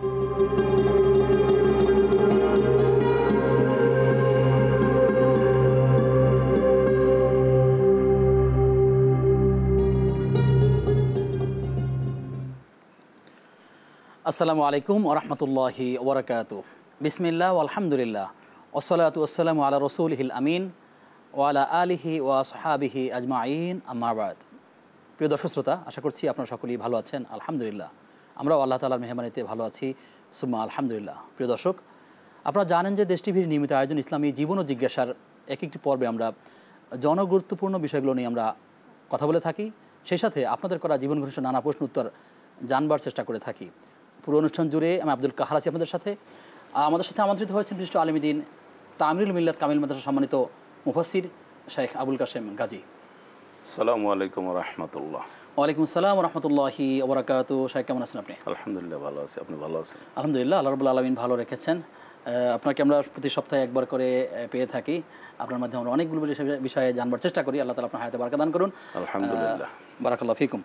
আসসালামু আলাইকুম ওরহমতুল্লাহি ওবরাকাতু। বিসমিল্লাহ আলহামদুলিল্লাহ ওসসালাতু ওয়াসসালামু আলা রসুলিহিল আমিন ওয়ালা আলিহি ওয়া আসহাবিহি আজমাইন আম্মা বাদ। প্রিয় দর্শক শ্রোতা, আশা করছি আপনারা সকলেই ভালো আছেন। আলহামদুলিল্লাহ আমরাও আল্লাহ তাআলার মেহরবানিতে ভালো আছি, সুম্মা আলহামদুলিল্লাহ। প্রিয় দর্শক, আপনারা জানেন যে দেশ টিভির নিয়মিত আয়োজন ইসলামী জীবন ও জিজ্ঞাসার একটি পর্বে আমরা জনগুরুত্বপূর্ণ বিষয়গুলো নিয়ে আমরা কথা বলে থাকি। সেই সাথে আপনাদের করা জীবন ঘনিষ্ঠ নানা প্রশ্ন উত্তর জানবার চেষ্টা করে থাকি। পুরো অনুষ্ঠান জুড়ে আমি আব্দুল কাহার আছি আপনাদের সাথে। আমাদের সাথে আমন্ত্রিত হয়েছেন বিশিষ্ট আলিমুদ্দিন তামিরুল মিল্লাত কামিল মাদ্রাসা সম্মানিত মুফাসসির শেখ আবুল কাশেম গাজী। আসসালামু আলাইকুম ওয়া রাহমাতুল্লাহ। ওয়ালাইকুম আসসালাম ওয়া রাহমাতুল্লাহি ওয়া বারাকাতুহু। শেখ কেমন আছেন আপনি? আলহামদুলিল্লাহ ভালো আছি, আপনি ভালো আছেন? আলহামদুলিল্লাহ, আল্লাহ রাব্বুল আলামিন ভালো রেখেছেন। আপনাকে আমরা প্রতি সপ্তাহে একবার করে পেয়ে থাকি। আপনার মাধ্যমে আমরা অনেকগুলো বিষয়ে জানবার চেষ্টা করি। আল্লাহ তাআলা আপনার হায়াতে বারাকা দান করুন। আলহামদুলিল্লাহ, বারাকাল্লাহু ফিকুম।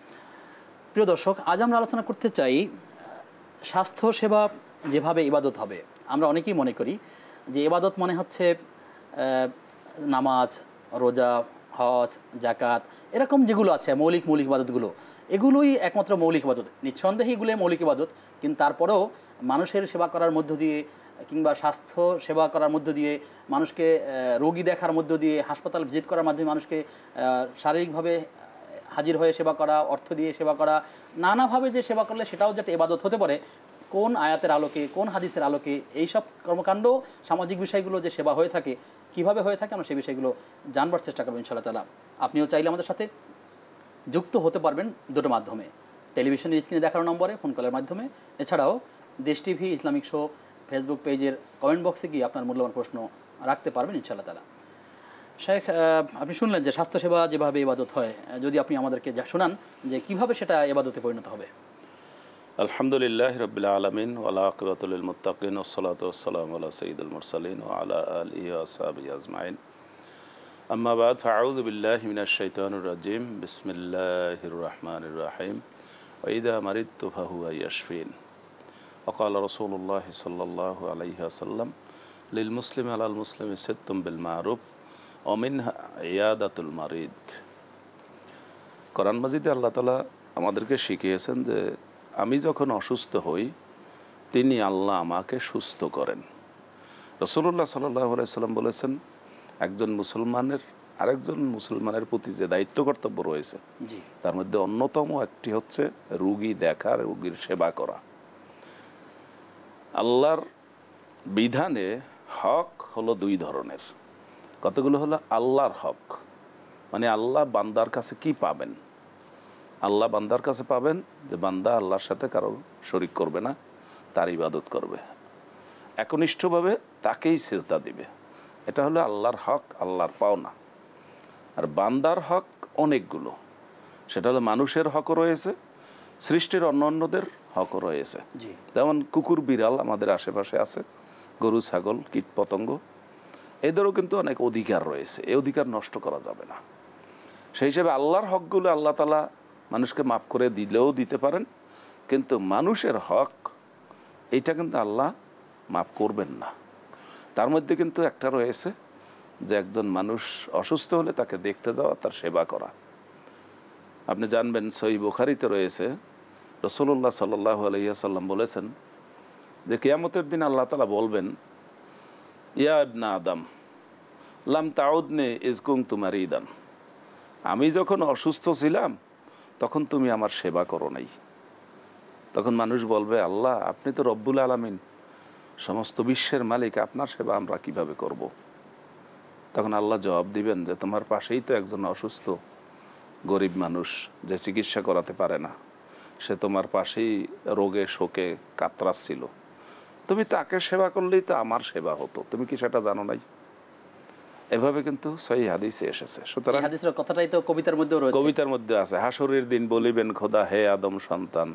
প্রিয় দর্শক, আজ আমরা আলোচনা করতে চাই স্বাস্থ্য সেবা যেভাবে ইবাদত হবে। আমরা অনেকেই মনে করি যে ইবাদত মানে হচ্ছে নামাজ, রোজা, হজ, জাকাত, এরকম যেগুলো আছে মৌলিক ইবাদতগুলো, এগুলোই একমাত্র মৌলিক ইবাদত। নিঃসন্দেহে এগুলোই মৌলিক ইবাদত, কিন্তু তারপরেও মানুষের সেবা করার মধ্য দিয়ে কিংবা স্বাস্থ্য সেবা করার মধ্য দিয়ে, মানুষকে রোগী দেখার মধ্য দিয়ে, হাসপাতাল ভিজিট করার মাধ্যমে মানুষকে শারীরিকভাবে হাজির হয়ে সেবা করা, অর্থ দিয়ে সেবা করা, নানাভাবে যে সেবা করলে সেটাও যাতে ইবাদত হতে পারে, কোন আয়াতের আলোকে, কোন হাদিসের আলোকে এইসব কর্মকাণ্ড, সামাজিক বিষয়গুলো যে সেবা হয়ে থাকে, কিভাবে হয়ে থাকে, আমরা সেই বিষয়গুলো জানবার চেষ্টা করবো ইনশাআল্লাহ তাআলা। আপনিও চাইলে আমাদের সাথে যুক্ত হতে পারবেন দুটো মাধ্যমে, টেলিভিশনের স্ক্রিনে দেখানো নম্বরে ফোন কলের মাধ্যমে, এছাড়াও দেশ টিভি ইসলামিক শো ফেসবুক পেজের কমেন্ট বক্সে গিয়ে আপনার মূল্যবান প্রশ্ন রাখতে পারবেন ইনশাআল্লাহ তাআলা। শেখ, আপনি শুনলেন যে স্বাস্থ্যসেবা যেভাবে ইবাদত হয়, যদি আপনি আমাদেরকে শোনান যে কিভাবে সেটা ইবাদতে পরিণত হবে। আলহামদুলিল্লাহ রাব্বিল আলামিন ওয়াল আকিবাতুল লিল মুত্তাকিন ওয়াসসালাতু ওয়াসসালামু আলা সাইয়্যিদিল মুরসালিন ওয়া আলা আলিহি ওয়া আসহাবিহি আজমাইন। আম্মা বাদ, ফাআউযু বিল্লাহি মিনাশ শাইতানির রাজিম। বিসমিল্লাহির রাহমানির রাহিম। ওয়া ইযা মারিদতু ফাহুয়া ইয়াশফিন। ওয়া ক্বালা রাসূলুল্লাহ সাল্লাল্লাহু আলাইহি ওয়াসাল্লাম লিল মুসলিমি আলাল মুসলিমি সিত্তুম বিল মারুফ ওয়া মিনহা ইয়াদাতুল মারিদ। কোরআন মাজিদে আল্লাহ তাআলা আমাদেরকে শিখিয়েছেন যে আমি যখন অসুস্থ হই তিনি আল্লাহ আমাকে সুস্থ করেন। রাসূলুল্লাহ সাল্লাল্লাহু আলাইহি ওয়াসাল্লাম বলেছেন, একজন মুসলমানের আরেকজন মুসলমানের প্রতি যে দায়িত্ব কর্তব্য রয়েছে তার মধ্যে অন্যতম একটি হচ্ছে রোগী দেখা, রোগীর সেবা করা। আল্লাহর বিধানে হক হলো দুই ধরনের। কতগুলো হলো আল্লাহর হক, মানে আল্লাহ বান্দার কাছে কি পাবেন। আল্লাহ বান্দার কাছে পাবেন যে বান্দা আল্লাহর সাথে কারো শরিক করবে না, তার ইবাদত করবে, একনিষ্ঠভাবে তাকেই সেজদা দিবে। এটা হলো আল্লাহর হক, আল্লাহর পাওনা। আর বান্দার হক অনেকগুলো, সেটা হলো মানুষের হকও রয়েছে, সৃষ্টির অন্যান্যদের হকও রয়েছে। যেমন কুকুর বিড়াল আমাদের আশেপাশে আছে, গরু ছাগল কীট পতঙ্গ, এদেরও কিন্তু অনেক অধিকার রয়েছে, এই অধিকার নষ্ট করা যাবে না। সেই হিসেবে আল্লাহর হকগুলো আল্লাহ তাআলা মানুষকে মাফ করে দিলেও দিতে পারেন, কিন্তু মানুষের হক এইটা কিন্তু আল্লাহ মাফ করবেন না। তার মধ্যে কিন্তু একটা রয়েছে যে একজন মানুষ অসুস্থ হলে তাকে দেখতে যাওয়া, তার সেবা করা। আপনি জানবেন সহিহ বুখারীতে রয়েছে, রাসূলুল্লাহ সাল্লাল্লাহু আলাইহি ওয়াসাল্লাম বলেছেন যে কিয়ামতের দিন আল্লাহ তাআলা বলবেন, ইয়া ইবনা আদম লাম তাউদনি ইজ কুনতু মারিদান, আমি যখন অসুস্থ ছিলাম তখন তুমি আমার সেবা করো নাই। তখন মানুষ বলবে, আল্লাহ আপনি তো রব্বুল আলামিন, সমস্ত বিশ্বের মালিক, আপনার সেবা আমরা কিভাবে করব। তখন আল্লাহ জবাব দিবেন যে তোমার পাশেই তো একজন অসুস্থ গরিব মানুষ, যে চিকিৎসা করাতে পারে না, সে তোমার পাশেই রোগে শোকে কাতরাচ্ছিল, তুমি তাকে সেবা করলেই তো আমার সেবা হতো, তুমি কি সেটা জানো নাই? এভাবে কিন্তু সহিহ হাদিসে এসেছে। সুতরাং হাদিসের কথাটাই তো কবিতার মধ্যেও রয়েছে, কবিতার মধ্যে আছে, হাসরের দিন বলিবেন খোদা, হে আদম সন্তান,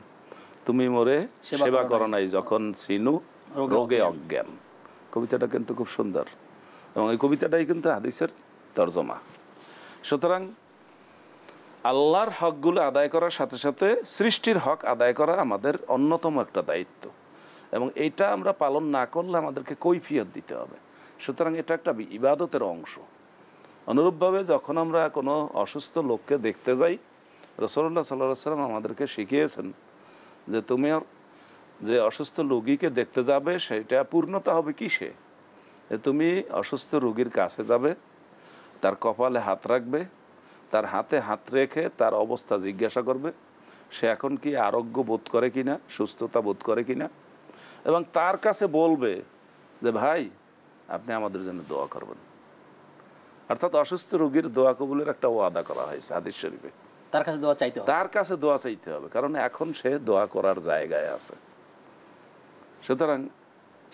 তুমি মোরে সেবা করো নাই যখন ছিনু রোগে অজ্ঞান। কবিতাটা কিন্তু খুব সুন্দর, এবং এই কবিতাটাই কিন্তু হাদিসের তরজমা। সুতরাং আল্লাহর হকগুলো আদায় করার সাথে সাথে সৃষ্টির হক আদায় করা আমাদের অন্যতম একটা দায়িত্ব। এবং এইটা আমরা পালন না করলে আমাদেরকে কৈফিয়ত দিতে হবে। সুতরাং এটা একটা ইবাদতের অংশ। অনুরূপভাবে যখন আমরা কোনো অসুস্থ লোককে দেখতে যাই, রাসূলুল্লাহ সাল্লাল্লাহু আলাইহি ওয়াসাল্লাম আমাদেরকে শিখিয়েছেন যে তুমি যে অসুস্থ রোগীকে দেখতে যাবে সেটা পূর্ণতা হবে কিসে? তুমি অসুস্থ রোগীর কাছে যাবে, তার কপালে হাত রাখবে, তার হাতে হাত রেখে তার অবস্থা জিজ্ঞাসা করবে, সে এখন কি আরোগ্য বোধ করে কিনা, সুস্থতা বোধ করে কিনা, এবং তার কাছে বলবে যে ভাই আপনি আমাদের জন্য দোয়া করবেন। অর্থাৎ অসুস্থ রোগীর দোয়া কবুলের একটা ওয়াদা করা হয়েছে হাদিস শরীফে। তার কাছে দোয়া চাইতে হবে, তার কাছে দোয়া চাইতে হবে, কারণ এখন সে দোয়া করার জায়গায় আছে। সুতরাং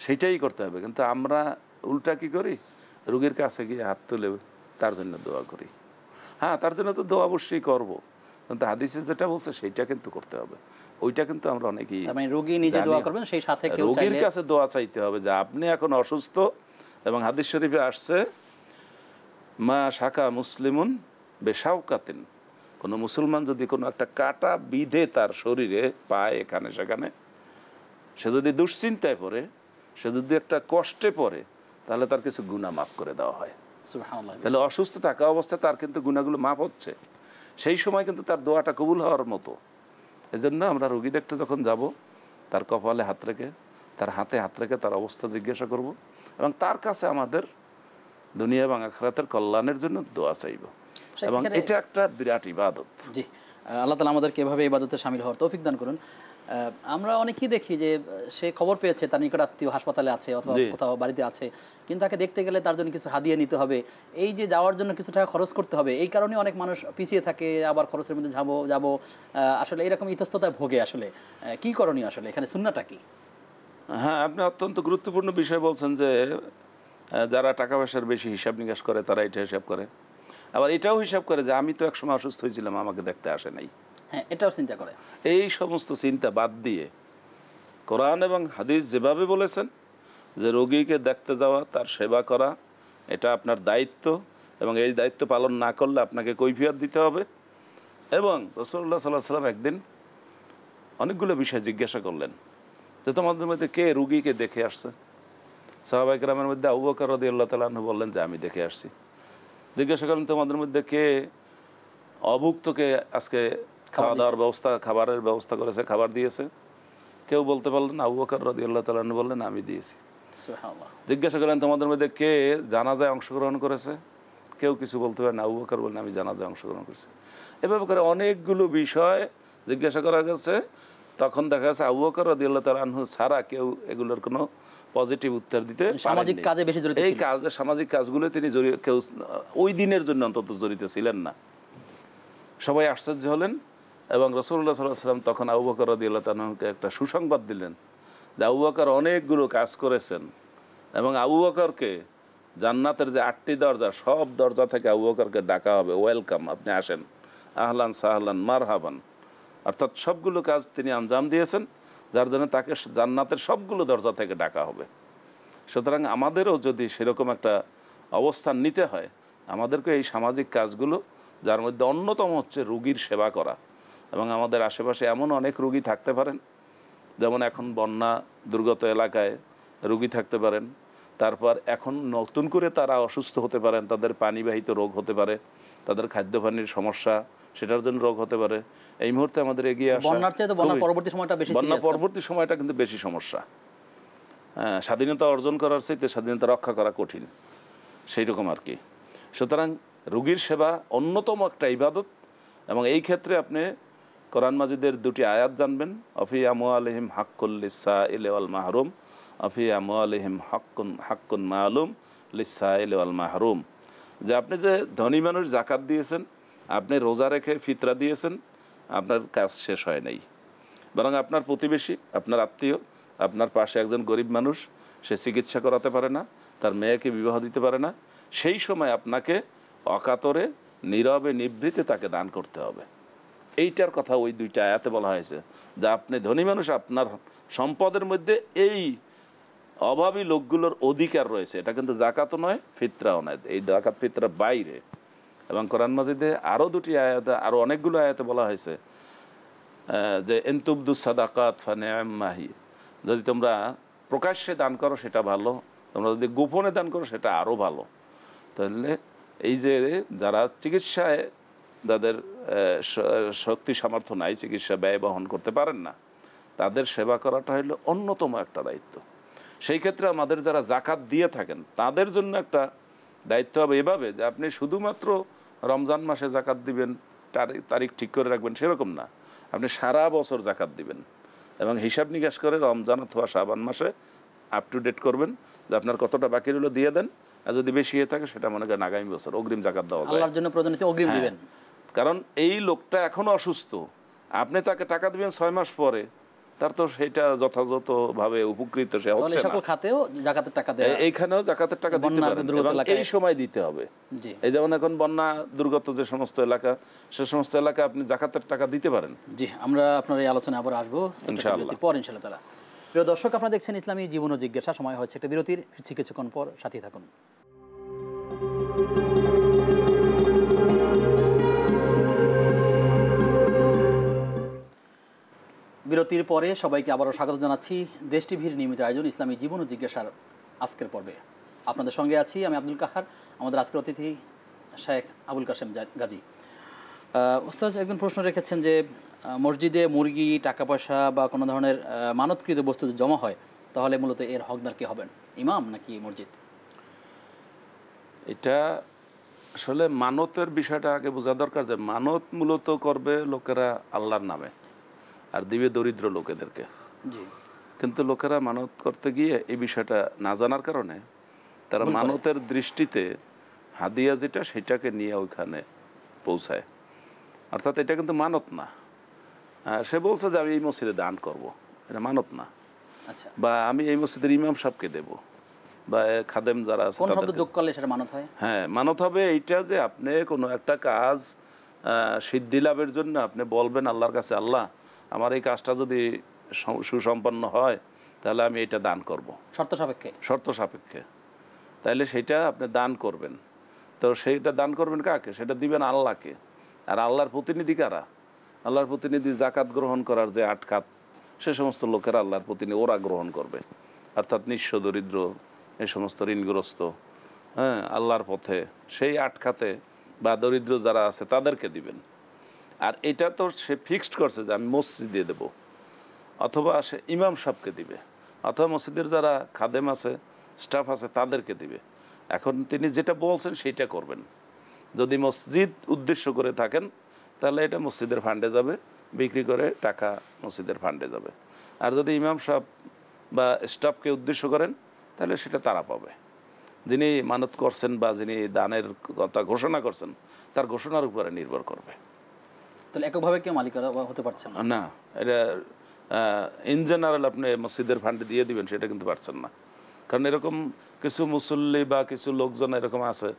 সেটাই করতে হবে। কিন্তু আমরা উল্টা কি করি, রোগীর কাছে গিয়ে হাত তুলে তার জন্য দোয়া করি। হ্যাঁ, তার জন্য তো দোয়া অবশ্যই করবো, কিন্তু হাদিসে যেটা বলছে সেইটা কিন্তু করতে হবে। ওইটা কিন্তু আমরা অনেকেই, মানে রোগী নিজে দোয়া করবেন, সেই সাথে কেউ রোগীর চাইলে কাছে দোয়া চাইতে হবে যে আপনি এখন অসুস্থ। এবং হাদিস শরীফে আসছে মা শাকা মুসলিমুন বেশাউকাতিন, কোনো মুসলমান যদি কোনো একটা কাটা বিধে তার শরীরে পায় এখানে সেখানে, সে যদি দুশ্চিন্তায় পড়ে, সে যদি একটা কষ্টে পড়ে, তাহলে তার কিছু গুনাহ মাফ করে দেওয়া হয়। সুবহানাল্লাহ। তাহলে অসুস্থ থাকা অবস্থায় তার কিন্তু গুনাহগুলো মাফ হচ্ছে, সেই সময় কিন্তু তার দোয়াটা কবুল হওয়ার মতো। এজন্য আমরা রোগী দেখতে যখন যাব, তার কপালে হাত রেখে, তার হাতে হাত রেখে তার অবস্থা জিজ্ঞাসা করব, এবং তার কাছে আমাদের দুনিয়া এবং আখিরাতের কল্যাণের জন্য দোয়া চাইব। এবং এটা একটা বিরাট ইবাদত। জি, আল্লাহ তাআলা আমাদেরকে এভাবে ইবাদতে শামিল হওয়ার তৌফিক দান করুন। আমরা অনেকেই দেখি যে সে খবর পেয়েছে তার নিকট আত্মীয় হাসপাতালে আছে অথবা কোথাও বাড়িতে আছে, কিন্তু তাকে দেখতে গেলে তার জন্য কিছু হাদিয়া নিতে হবে, এই যে যাওয়ার জন্য কিছু টাকা খরচ করতে হবে, এই কারণে অনেক মানুষ পিছিয়ে থাকে, আবার খরচের মধ্যে যাব আসলে এরকম ইতস্ততায় ভোগে। আসলে কি করণীয়, আসলে এখানে সুন্নাহটা কি? হ্যাঁ, আপনি অত্যন্ত গুরুত্বপূর্ণ বিষয় বলছেন যে যারা টাকা পয়সার বেশি হিসাব নিকাশ করে তারা এটা হিসাব করে, আবার এটাও হিসাব করে যে আমি তো একসময় অসুস্থ হয়েছিলাম, আমাকে দেখতে আসে নাই। হ্যাঁ, এটাও চিন্তা করে। এই সমস্ত চিন্তা বাদ দিয়ে কোরআন এবং হাদিস যেভাবে বলেছেন যে রোগীকে দেখতে যাওয়া, তার সেবা করা, এটা আপনার দায়িত্ব, এবং এই দায়িত্ব পালন না করলে আপনাকে কৈফিয়ত দিতে হবে। এবং রাসূলুল্লাহ সাল্লাল্লাহু আলাইহি ওয়াসাল্লাম একদিন অনেকগুলো বিষয় জিজ্ঞাসা করলেন যে তোমাদের মধ্যে কে রোগীকে দেখে আসছে? সাহাবায়ে কেরামের মধ্যে আবু বকর রাদিয়াল্লাহু তাআলা আনহু বললেন যে আমি দেখে আসছি। জিজ্ঞাসা করলেন তোমাদের মধ্যে কে অভুক্তকে আজকে খাওয়া দাওয়ার ব্যবস্থা, খাবারের ব্যবস্থা করেছে, খাবার দিয়েছে? কেউ বলতে পারলেন, আবু বকর রাদিয়াল্লাহু তাআলা আনহু বললেন আমি দিয়েছি। সুবহানাল্লাহ। জিজ্ঞাসা করলেন তোমাদের মধ্যে কে জানাজায় অংশগ্রহণ করেছে? কেউ কিছু বলতে পারেন, আবু বকর বললেন আমি জানাজায় অংশগ্রহণ করেছি। এভাবে করে অনেকগুলো বিষয় জিজ্ঞাসা করা গেছে। তখন দেখা যাচ্ছে আবু বকর রাদিয়াল্লাহু তাআলা আনহু ছাড়া কেউ এগুলোর কোনো পজিটিভ উত্তর দিতে পারেননি। সামাজিক কাজে বেশি জড়িত ছিলেন। এই কাজে, সামাজিক কাজগুলো তিনি কেউ ওই দিনের জন্য অন্তত জড়িত ছিলেন না। সবাই আশ্চর্য হলেন, এবং রাসূলুল্লাহ সাল্লাল্লাহু আলাইহি ওয়াসাল্লাম তখন আবু বকর রাদিয়াল্লাহু তাআলা আনহুকে একটা সুসংবাদ দিলেন যে আবু বকর অনেকগুলো কাজ করেছেন, এবং আবু বকরকে জান্নাতের যে 8টি দরজা, সব দরজা থেকে আবু বকরকে ডাকা হবে, ওয়েলকাম, আপনি আসেন, আহলান সাহলান মারহাবান। অর্থাৎ সবগুলো কাজ তিনি আঞ্জাম দিয়েছেন, যার জন্য তাকে জান্নাতের সবগুলো দরজা থেকে ডাকা হবে। সুতরাং আমাদেরও যদি সেরকম একটা অবস্থান নিতে হয়, আমাদেরকে এই সামাজিক কাজগুলো, যার মধ্যে অন্যতম হচ্ছে রোগীর সেবা করা। এবং আমাদের আশেপাশে এমন অনেক রোগী থাকতে পারেন, যেমন এখন বন্যা দুর্গত এলাকায় রোগী থাকতে পারেন, তারপর এখন নতুন করে তারা অসুস্থ হতে পারেন, তাদের পানিবাহিত রোগ হতে পারে, তাদের খাদ্য পানির সমস্যা, সেটার জন্য রোগ হতে পারে। এই মুহূর্তে আমাদের এগিয়ে আসা, বন্যার চেয়ে তো বন্যার পরবর্তী সময়টা বেশি, বন্যা পরবর্তী সময়টা কিন্তু বেশি সমস্যা। হ্যাঁ, স্বাধীনতা অর্জন করার চাইতে স্বাধীনতা রক্ষা করা কঠিন, সেই রকম আর কি। সুতরাং রোগীর সেবা অন্যতম একটা ইবাদত, এবং এই ক্ষেত্রে আপনি কোরআন মাজিদের 2টি আয়াত জানবেন, অফি আমওয়ালিহিম হাক্কুল লিসাইলি ওয়াল মাহরুম, অফি আমওয়ালিহিম হাক্কুন মালুম লিসাইলি ওয়াল মাহরুম। যে আপনি যে ধনী মানুষ যাকাত দিয়েছেন, আপনি রোজা রেখে ফিতরা দিয়েছেন, আপনার কাজ শেষ হয় নাই, বরং আপনার প্রতিবেশী, আপনার আত্মীয়, আপনার পাশে একজন গরিব মানুষ, সে চিকিৎসা করাতে পারে না, তার মেয়েকে বিবাহ দিতে পারে না, সেই সময় আপনাকে অকাতরে নীরবে নিভৃতে তাকে দান করতে হবে। এইটার কথা ওই 2টা আয়াতে বলা হয়েছে যে আপনি ধনী মানুষ, আপনার সম্পদের মধ্যে এই অভাবী লোকগুলোর অধিকার রয়েছে। এটা কিন্তু জাকাতও নয়, ফিতরাও নয়, এই জাকাত ফিতরার বাইরে। এবং কোরআন মাজিদে আরও 2টি আয়াতে, আরও অনেকগুলো আয়াতে বলা হয়েছে যে এনতুবদু সাদাকাত ফানিআম্মাহি, যদি তোমরা প্রকাশ্যে দান করো সেটা ভালো, তোমরা যদি গোপনে দান করো সেটা আরও ভালো। তাহলে এই যে যারা চিকিৎসায় যাদের শক্তি সামর্থ্য নাই, চিকিৎসা ব্যয় বহন করতে পারেন না, তাদের সেবা করাটা হলো অন্যতম একটা দায়িত্ব। সেই ক্ষেত্রে আমাদের যারা জাকাত দিয়ে থাকেন তাদের জন্য একটা দায়িত্ব হবে এভাবে যে আপনি শুধুমাত্র রমজান মাসে জাকাত দিবেন, তারিখ ঠিক করে রাখবেন সেরকম না, আপনি সারা বছর জাকাত দিবেন এবং হিসাব নিকাশ করে রমজান অথবা শাবান মাসে আপ টু ডেট করবেন যে আপনার কতটা বাকি রইলো দিয়ে দেন, আর যদি বেশি হয়ে থাকে সেটা মনে করেন আগামী বছর অগ্রিম জাকাত দেওয়া যায়। আল্লাহর জন্য প্রয়োজনীয় অগ্রিম দিবেন। কারণ এই লোকটা এখনো অসুস্থ, আপনি তাকে টাকা দিবেন 6 মাস পরে, তার তো সেটা যথাযথভাবে উপকৃত সে হচ্ছে না। সকল খাতেও জাকাতের টাকা দেয়, এইখানেও জাকাতের টাকা দিতে পারেন, এই সময় দিতে হবে। এই যেমন এখন বন্যা দুর্গত যে সমস্ত এলাকা, সে সমস্ত এলাকা আপনি জাকাতের টাকা দিতে পারেন। জি, আমরা আপনার এই আলোচনায় আবার আসবো পর ইনশাআল্লাহ তাআলা। প্রিয় দর্শক, আপনারা দেখছেন ইসলামী জীবন ও জিজ্ঞাসা। সময় হয়েছে একটা বিরতির, কিছুক্ষণ পর সাথে থাকুন। বিরতির পরে সবাইকে আবারও স্বাগত জানাচ্ছি দেশ টিভির নিয়মিত আয়োজন ইসলামী জীবন ও জিজ্ঞাসার আজকের পর্বে। আপনাদের সঙ্গে আছি আমি আব্দুল কাহার, আমাদের আজকের অতিথি শেখ আবুল কাশেম গাজী। উস্তাদ একজন প্রশ্ন রেখেছেন যে মসজিদে মুরগি, টাকা পয়সা বা কোনো ধরনের মানতকৃত বস্তু জমা হয়, তাহলে মূলত এর হকদার কে হবেন, ইমাম নাকি মসজিদ? এটা আসলে মানতের বিষয়টা আগে বোঝা দরকার যে মানত মূলত করবে লোকেরা আল্লাহর নামে আর দিবে দরিদ্র লোকেদেরকে। কিন্তু লোকেরা মানত করতে গিয়ে এই বিষয়টা না জানার কারণে তারা মানতের দৃষ্টিতে হাদিয়া যেটা সেটাকে নিয়ে ওইখানে পৌঁছায়, অর্থাৎ এটা কিন্তু মানত না। সে বলছে যে আমি এই মসজিদে দান করব, এটা মানত না। আচ্ছা, বা আমি এই মসজিদের ইমাম সাহেবকে দেব বা খাদেম যারা আছে কোন শব্দ যোগ করলে সেটা মানত হয়? হ্যাঁ, মানত হবে এইটা যে আপনি কোনো একটা কাজ সিদ্ধি লাভের জন্য আপনি বলবেন আল্লাহর কাছে, আল্লাহ আমার এই কাজটা যদি সুসম্পন্ন হয় তাহলে আমি এটা দান করব, শর্ত সাপেক্ষে। তাইলে সেটা আপনি দান করবেন। তো সেইটা দান করবেন কাকে? সেটা দিবেন আল্লাহকে। আর আল্লাহর প্রতিনিধি কারা? আল্লাহর প্রতিনিধি জাকাত গ্রহণ করার যে 8 খাত, সে সমস্ত লোকেরা আল্লাহর প্রতিনিধি, ওরা গ্রহণ করবে। অর্থাৎ নিঃস্ব, দরিদ্র, এই সমস্ত ঋণগ্রস্ত, হ্যাঁ, আল্লাহর পথে সেই 8 খাতে বা দরিদ্র যারা আছে তাদেরকে দিবেন। আর এটা তো সে ফিক্সড করছে যে আমি মসজিদে দেব, অথবা সে ইমাম সাহেবকে দিবে, অথবা মসজিদের যারা খাদেম আছে, স্টাফ আছে তাদেরকে দিবে। এখন তিনি যেটা বলছেন সেইটা করবেন। যদি মসজিদ উদ্দেশ্য করে থাকেন তাহলে এটা মসজিদের ফান্ডে যাবে, বিক্রি করে টাকা মসজিদের ফান্ডে যাবে। আর যদি ইমাম সাহেব বা স্টাফকে উদ্দেশ্য করেন তাহলে সেটা তারা পাবে। যিনি মানত করছেন বা যিনি দানের কথা ঘোষণা করছেন তার ঘোষণার উপরে নির্ভর করবে। তাহলে এককভাবে কেউ মালিক হতে পারছেন না, এটা ইন জেনারেল আপনি মসজিদের ফান্ডে দিয়ে দিবেন সেটা কিন্তু পারছেন না। কারণ এরকম কিছু মুসল্লি বা কিছু লোকজন এরকম আছে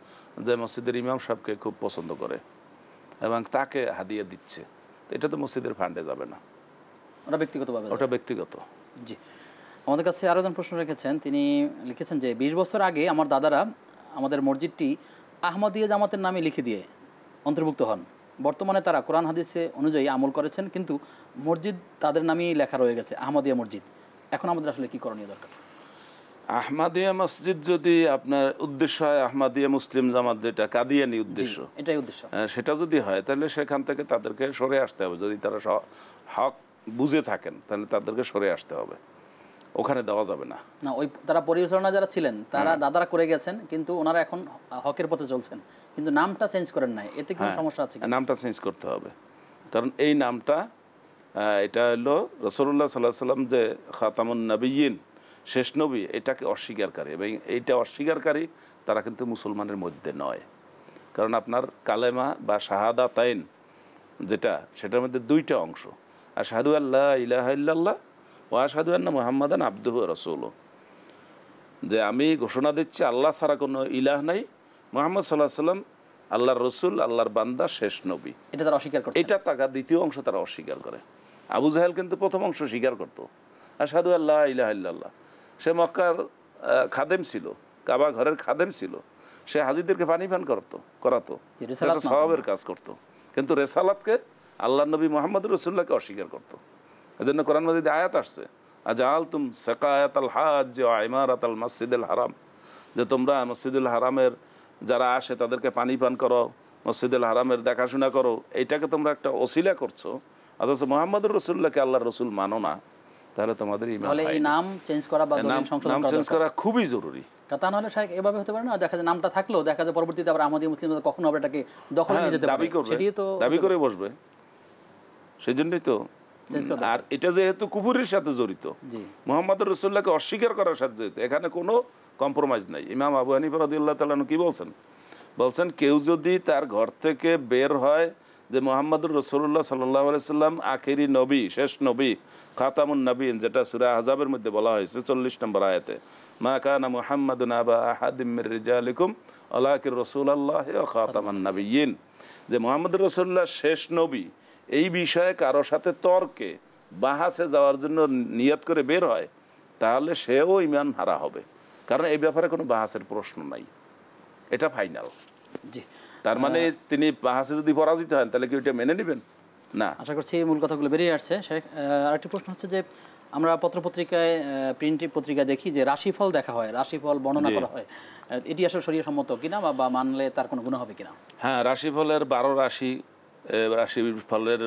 যে মসজিদের ইমাম সাহেবকে খুব পছন্দ করে এবং তাকে হাদিয়া দিচ্ছে, এটা তো মসজিদের ফান্ডে যাবে না, ওটা ব্যক্তিগত। জি, আমাদের কাছে আরও একজন প্রশ্ন রেখেছেন, তিনি লিখেছেন যে 20 বছর আগে আমার দাদারা আমাদের মসজিদটি আহমদিয়া জামাতের নামে লিখে দিয়ে অন্তর্ভুক্ত হন। বর্তমানে তারা কোরআন হাদিসে অনুযায়ী আমল করেছেন, কিন্তু মসজিদ তাদের নামেই লেখা রয়ে গেছে আহমদিয়া মসজিদ। এখন আমাদের আসলে কি করণীয় দরকার? আহমদিয়া মসজিদ যদি আপনার উদ্দেশ্য হয় আহমদিয়া মুসলিম জামাত, যেটা কাদিয়ানি উদ্দেশ্য, এটাই উদ্দেশ্য, সেটা যদি হয় তাহলে সেখান থেকে তাদেরকে সরে আসতে হবে। যদি তারা হক বুঝে থাকেন তাহলে তাদেরকে সরে আসতে হবে, ওখানে দেওয়া যাবে না। না, ওই তারা পরিচালনা যারা ছিলেন তারা দাদারা করে গেছেন, কিন্তু ওনারা এখন হকের পথে চলছেন, কিন্তু নামটা চেঞ্জ করেন নাই, এতে কোনো সমস্যা আছে? নামটা চেঞ্জ করতে হবে, কারণ এই নামটা এটা হলো রাসূলুল্লাহ সাল্লাল্লাহু আলাইহি ওয়াসাল্লাম যে খাতামুন নবিয়্যিন, শেষ নবী, এটাকে অস্বীকারী এবং এইটা অস্বীকারী তারা কিন্তু মুসলমানের মধ্যে নয়। কারণ আপনার কালেমা বা শাহাদাতাইন যেটা, সেটার মধ্যে 2টা অংশ, আশহাদু আল্লা ইলাহা ইল্লাল্লাহ ওয়া আশহাদু আন্না মুহাম্মাদান আবদুহু ওয়া রাসূলুহু, যে আমি ঘোষণা দিচ্ছি আল্লাহ ছাড়া কোনো ইলাহ নাই, মুহাম্মদ সাল্লাল্লাহু আলাইহি ওয়াসাল্লাম আল্লাহর রসুল, আল্লাহর বান্দা, শেষ নবী। এটা তারা অস্বীকার করে, এটা তারা দ্বিতীয় অংশ তারা অস্বীকার করে। আবু জাহেল কিন্তু প্রথম অংশ স্বীকার করতো, আশহাদু আল্লাহ ইলাহা ইল্লাল্লাহ। সে মক্কার খাদেম ছিল, কাবা ঘরের খাদেম ছিল, সে হাজিদেরকে পানি পান করাতো, সওয়াবের কাজ করতো, কিন্তু রেসালাতকে, আল্লাহ নবী মুহাম্মদ রাসূলুল্লাহকে অস্বীকার করতো। এজন্য কোরআন মাজিদে আয়াত আসছে, আজআলতুম সাকায়াতাল হাজ্জ ওয়া ইমারাতাল মসজিদুল হারাম, যে তোমরা মসজিদুল হারামের যারা আসে তাদেরকে পানি পান করো, মসজিদুল হারামের দেখাশোনা করো, এইটাকে তোমরা একটা ওসিলা করছো, অথচ মুহাম্মদুর রাসূলুল্লাহকে আল্লাহর রাসূল মানো না, তাহলে তোমাদের ঈমান তাহলে এই নাম চেঞ্জ করা বা দলিল সংশোধন নাম চেঞ্জ করা খুবই জরুরি। তা নাহলে শায়েখ এভাবে হতে পারে না, দেখা যায় নামটা থাকলেও দেখা যায় পরবর্তীতে আবার আহমদী মুসলিম কখনো আবার এটাকে দখলে নিয়ে যেতে পারে, সেটাই তো দাবি করে বসবে, সেজন্যই তো। আর এটা যেহেতু কুফুরের সাথে জড়িত, মুহাম্মদুর রাসূলুল্লাহকে অস্বীকার করার সাথে জড়িত, এখানে কোনো কম্প্রোমাইজ নাই। ইমাম আবু হানিফা রাদিয়াল্লাহু তাআলা কি বলছেন কেউ যদি তার ঘর থেকে বের হয় যে মুহাম্মদুর রাসূলুল্লাহ সাল্লাল্লাহু আলাইহি সাল্লাম আখেরি নবী, শেষ নবী, খাতামুন নবীন, যেটা সূরা আহজাবের মধ্যে বলা হয়েছে 40 নম্বর আয়াতে, মা কানা মুহাম্মাদুন আবা আহাদিম মির রিজালিকুম ওয়ালাকিন রাসূলুল্লাহি ওয়া খাতামান নবিয়্যিন, যে মুহাম্মদুর রাসূলুল্লাহ শেষ নবী, এই বিষয়ে কারো সাথে তর্কে বাহাসে যাওয়ার জন্য নিয়ত করে বের হয়, তাহলে সেও ঈমান হারা হবে, কারণ এই ব্যাপারে কোনো বাহাসের প্রশ্ন নাই, এটা ফাইনাল। জি, তার মানে তিনি বাহাসে যদি পরাজিত হন তাহলে কি ওইটা মেনে নেবেন না? আশা করছি মূল কথাগুলো বেরিয়ে আসছে। আরেকটি প্রশ্ন হচ্ছে যে আমরা পত্রপত্রিকায়, প্রিন্ট পত্রিকায় দেখি যে রাশিফল দেখা হয়, রাশিফল বর্ণনা করা হয়, এটি আসলে শরীয়ত সম্মত কিনা বা মানলে তার কোনো গুনাহ হবে কিনা? হ্যাঁ, রাশিফলের 12 রাশি ফলের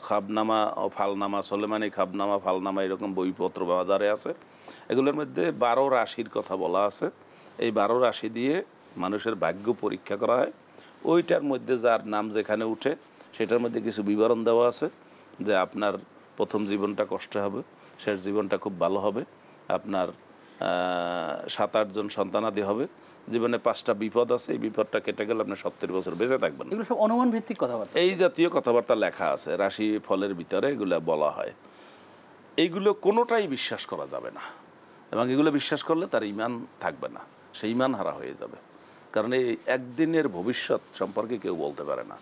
খাবনামা ও ফালনামা, সোলেমানি খাবনামা, ফালনামা, এরকম বইপত্র বাজারে আছে। এগুলোর মধ্যে 12 রাশির কথা বলা আছে। এই 12 রাশি দিয়ে মানুষের ভাগ্য পরীক্ষা করা হয়। ওইটার মধ্যে যার নাম যেখানে উঠে সেটার মধ্যে কিছু বিবরণ দেওয়া আছে যে আপনার প্রথম জীবনটা কষ্ট হবে, শেষ জীবনটা খুব ভালো হবে, আপনার 7-8 জন সন্তানাদি হবে, জীবনে 5টা বিপদ আছে, এই বিপদটা কেটে গেলে আপনি 70 বছর বেঁচে থাকবেন। এগুলো সব অনুমান ভিত্তিক কথাবার্তা, এই জাতীয় কথাবার্তা লেখা আছে রাশি ফলের ভিতরে, এগুলো বলা হয়। এইগুলো কোনোটাই বিশ্বাস করা যাবে না, এবং এগুলো বিশ্বাস করলে তার ঈমান থাকবে না, সে ঈমান হারা হয়ে যাবে। কারণ এই একদিনের ভবিষ্যৎ সম্পর্কে কেউ বলতে পারে না।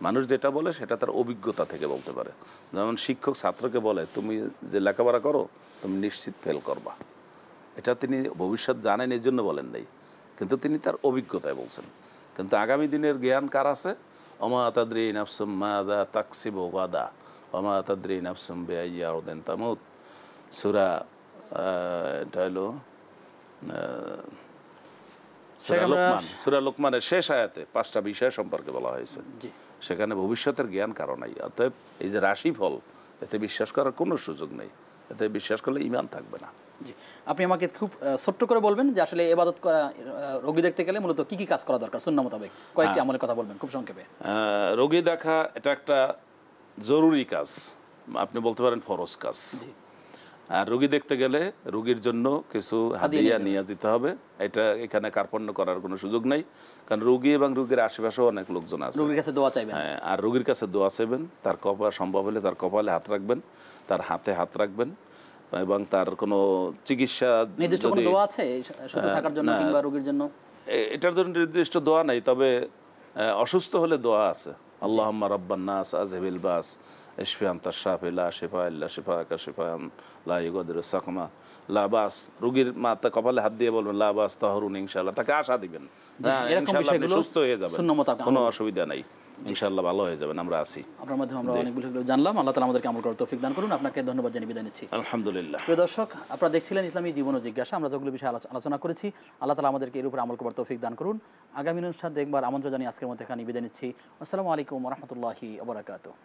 মানুষ যেটা বলে সেটা তার অভিজ্ঞতা থেকে বলতে পারে। যেমন শিক্ষক ছাত্রকে বলে তুমি যে লেখাপড়া করো তুমি নিশ্চিত ফেল করবা, এটা তিনি ভবিষ্যৎ জানেন এই জন্য বলেন নাই, কিন্তু তিনি তার অভিজ্ঞতায় বলছেন। কিন্তু আগামী দিনের জ্ঞান কার আছে? ওমা তাদরি নাফসুম মাযা তাকসিবু গাদা ওমা তাদরি নাফসুম বিআইয়ি আরদিন তামুত। সূরা এটা হলো সূরা লোকমানের শেষ আয়াতে 5টা বিষয় সম্পর্কে বলা হয়েছে। সেখানে ভবিষ্যতের জ্ঞান কারো নাই। অতএব এই যে রাশিফল, এতে বিশ্বাস করার কোনো সুযোগ নেই, এতে বিশ্বাস করলে ঈমান থাকবে না। জি, আপনি আমাকে খুব ছোট্ট করে বলবেন যে আসলে ইবাদত করা, রোগী দেখতে গেলে মূলত কি কি কাজ করা দরকার সুন্নাহ মোতাবেক, কয়েকটি আমলের কথা বলবেন খুব সংক্ষেপে। রোগী দেখা এটা একটা জরুরি কাজ, আপনি বলতে পারেন ফরজ কাজ। আর রোগী দেখতে গেলে রোগীর জন্য কিছু হাদিয়া নিয়ে যেতে হবে। এটা এখানে কার্পণ্য করার কোনো সুযোগ নাই, কারণ রোগী এবং রোগীর আশেপাশেও অনেক লোকজন আছে। রোগীর কাছে দোয়া চাইবেন। হ্যাঁ, আর রোগীর কাছে দোয়া চাইবেন, তার কপাল সম্ভব হলে তার কপালে হাত রাখবেন, তার হাতে হাত রাখবেন, এবং তার কোনো চিকিৎসা নির্দিষ্ট কোনো দোয়া আছে সুস্থ থাকার জন্য কিংবা রোগীর জন্য? এটার জন্য নির্দিষ্ট দোয়া নাই, তবে অসুস্থ হলে দোয়া আছে। আল্লাহুম্মা রাব্বান নাস আযহিবিল বাস ইশফি আনতা শাফি লা শিফা ইল্লা শিফাকা শিফাআন লা ইউগাদিরু সাকমা লা বাস। রোগীর মাথা কপালে হাত দিয়ে বলবেন লা বাস তাহরুন, ইনশাআল্লাহ তাকে আশা দিবেন, ইনশাআল্লাহ আপনি সুস্থ হয়ে যাবেন, কোনো অসুবিধা নাই, ইনশাআল্লাহ ভালো হয়ে যাবেন, আমরা আছি। আপনার মাধ্যমে আমরা অনেকগুলো জানলাম। আল্লাহ তাআলা আমাদেরকে আমল করার তৌফিক দান করুন। আপনাকে ধন্যবাদ জানিয়ে বিদায় নিচ্ছি। আলহামদুলিল্লাহ। প্রিয় দর্শক, আপনারা দেখছিলেন ইসলামী জীবন ও জিজ্ঞাসা। আমরা যেগুলো বিষয়ে আলোচনা করেছি, আল্লাহ তাআলা আমাদেরকে এর উপর আমল করার তৌফিক দান করুন। আগামী অনুষ্ঠান দেখবার আমন্ত্রণ জানিয়ে আজকের মধ্যে এখানে বিদায় নিচ্ছি। আসসালামু আলাইকুম ওয়া রাহমাতুল্লাহি ওয়া বারাকাতুহু।